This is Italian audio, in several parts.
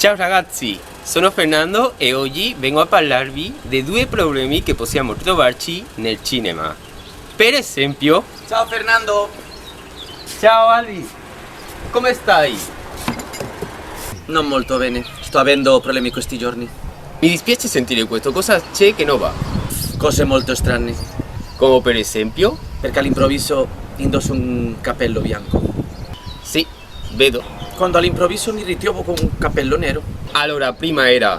Ciao ragazzi, sono Fernando e oggi vengo a parlarvi di due problemi che possiamo trovarci nel cinema. Per esempio... Ciao Fernando! Ciao Ali, come stai? Non molto bene, sto avendo problemi questi giorni. Mi dispiace sentire questo, cosa c'è che non va? Cose molto strane, Come per esempio? perché all'improvviso indosso un cappello bianco. Sì, vedo. Quando all'improvviso mi ritrovo con un cappello nero. Allora, prima era...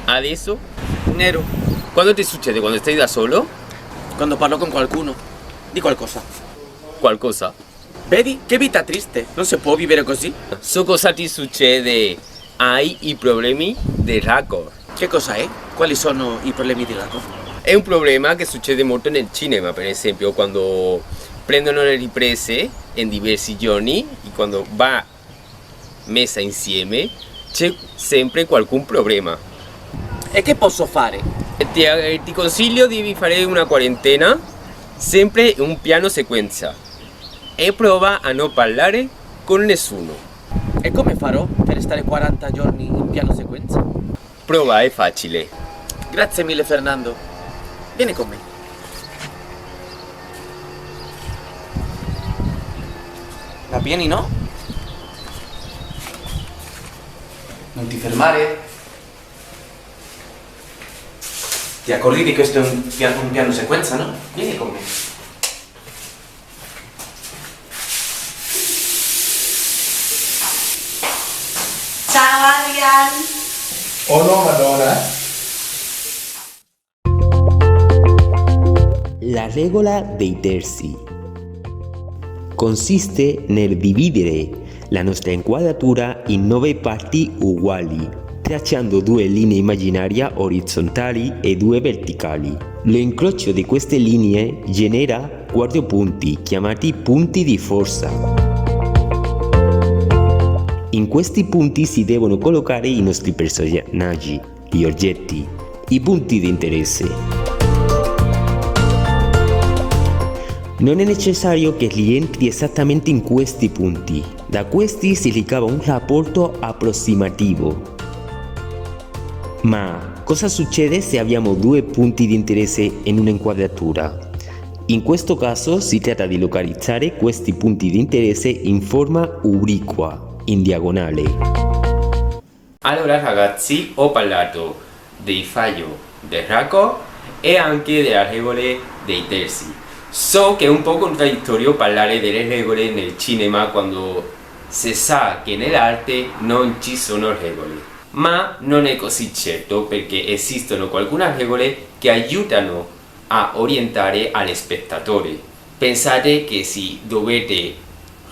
Adesso? Nero. Quando ti succede? Quando stai da solo? Quando parlo con qualcuno, di qualcosa. Qualcosa? Vedi? Che vita triste, non si può vivere così. So cosa ti succede? Hai i problemi del raccord. Che cosa è? Quali sono i problemi di lago? È un problema che succede molto nel cinema, per esempio, quando prendono le riprese in diversi giorni e quando va messa insieme c'è sempre qualcun problema. E che posso fare? Ti consiglio di fare una quarantena, sempre un piano sequenza e prova a non parlare con nessuno. E come farò per stare 40 giorni in piano sequenza? Prova, è facile. Grazie mille Fernando. Vieni con me. Va bene, no? Non ti fermare. Ti accorgi di questo è un piano sequenza, no? Vieni con me. Ciao Adrian! Oh no, Madonna! La regola dei terzi consiste nel dividere la nostra inquadratura in 9 parti uguali, tracciando 2 linee immaginarie orizzontali e 2 verticali. L'incrocio di queste linee genera 4 punti, chiamati punti di forza. In questi punti si devono collocare i nostri personaggi, gli oggetti, i punti di interesse. Non è necessario che rientri esattamente in questi punti. Da questi si ricava un rapporto approssimativo. Ma cosa succede se abbiamo 2 punti di interesse in un'inquadratura? In questo caso si tratta di localizzare questi punti di interesse in forma ubiqua, in diagonale. Allora ragazzi, ho parlato dei fallo del raccord e anche delle regole dei terzi. So che è un po' contraddittorio parlare delle regole nel cinema quando si sa che nell'arte non ci sono regole, ma non è così certo perché esistono alcune regole che aiutano a orientare allo spettatore. Pensate che se dovete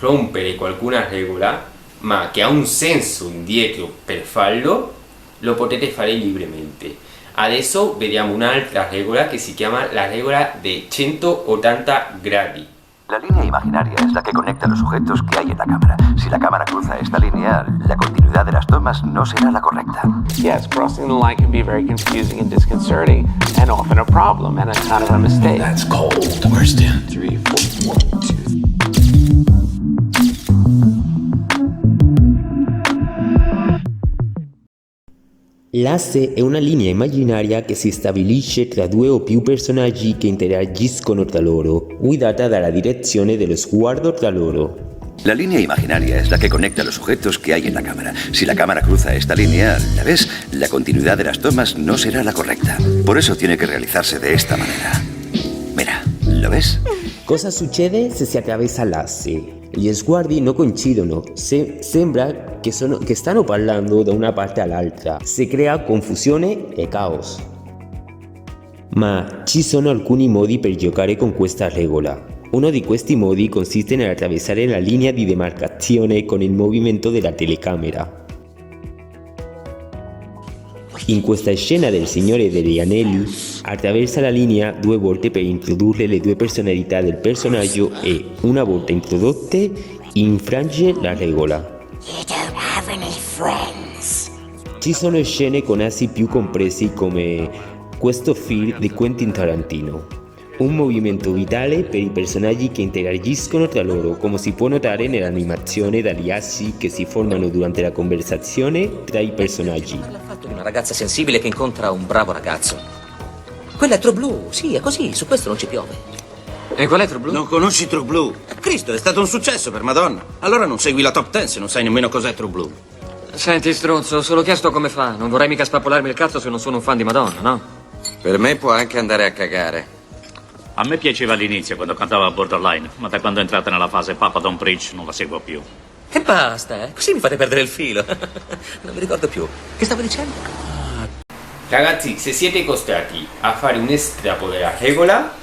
rompere qualcuna regola, ma che ha un senso indietro per farlo, lo potete fare libremente. Adesso vediamo un'altra regola che si chiama la regola dei 180 gradi. La línea imaginaria es la que conecta los objetos que hay en la cámara. Si la cámara cruza esta línea, la continuidad de las tomas no será la correcta. Yes, crossing the line can be very confusing and disconcerting, and often a problem and a kind of a mistake. That's cold. Where's 10? 3, 4, 1, 2. L'asse è una linea immaginaria che si stabilisce tra 2 o più personaggi che interagiscono tra loro, guidata dalla direzione dello sguardo tra loro. La línea imaginaria es la que conecta los objetos que hay en la cámara. Si la cámara cruza esta línea, ¿la ves? La continuidad de las tomas no será la correcta. Por eso tiene que realizarse de esta manera. Mira, ¿lo ves? Cosa succede se si attraversa l'asse? Gli sguardi non coincidono, sembra che stanno parlando da una parte all'altra, si crea confusione e caos. Ma ci sono alcuni modi per giocare con questa regola. Uno di questi modi consiste nell'attraversare la linea di demarcazione con il movimento della telecamera. In questa scena del Signore degli Anelli attraversa la linea 2 volte per introdurre le 2 personalità del personaggio e, una volta introdotte, infrange la regola. You don't have any friends. Ci sono scene con assi più compressi come questo film di Quentin Tarantino. un movimento vitale per i personaggi che interagiscono tra loro, come si può notare nell'animazione dagli assi che si formano durante la conversazione tra i personaggi. Parla affatto di una ragazza sensibile che incontra un bravo ragazzo. Quella è True Blue, sì, è così, su questo non ci piove. E qual è True Blue? Non conosci True Blue? Cristo, è stato un successo per Madonna. Allora non segui la top 10 se non sai nemmeno cos'è True Blue. Senti, stronzo, ho solo chiesto come fa. Non vorrei mica spappolarmi il cazzo se non sono un fan di Madonna, no? Per me può anche andare a cagare. A me piaceva all'inizio quando cantava Borderline, ma da quando è entrata nella fase Papa Don't Preach non la seguo più. E basta, eh? Così mi fate perdere il filo. Non mi ricordo più. Che stavo dicendo? Ragazzi, se siete costretti a fare un strappo della regola,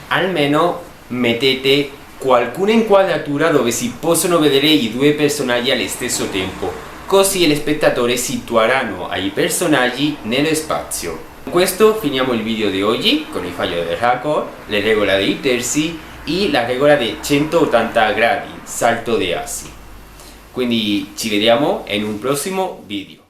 almeno mettete qualcuna inquadratura dove si possono vedere i due personaggi allo stesso tempo, così gli spettatori situeranno i personaggi nello spazio. Con questo finiamo il video di oggi con il fallo del raccord, le regole dei terzi e la regola di 180 gradi, salto di assi. Quindi ci vediamo in un prossimo video.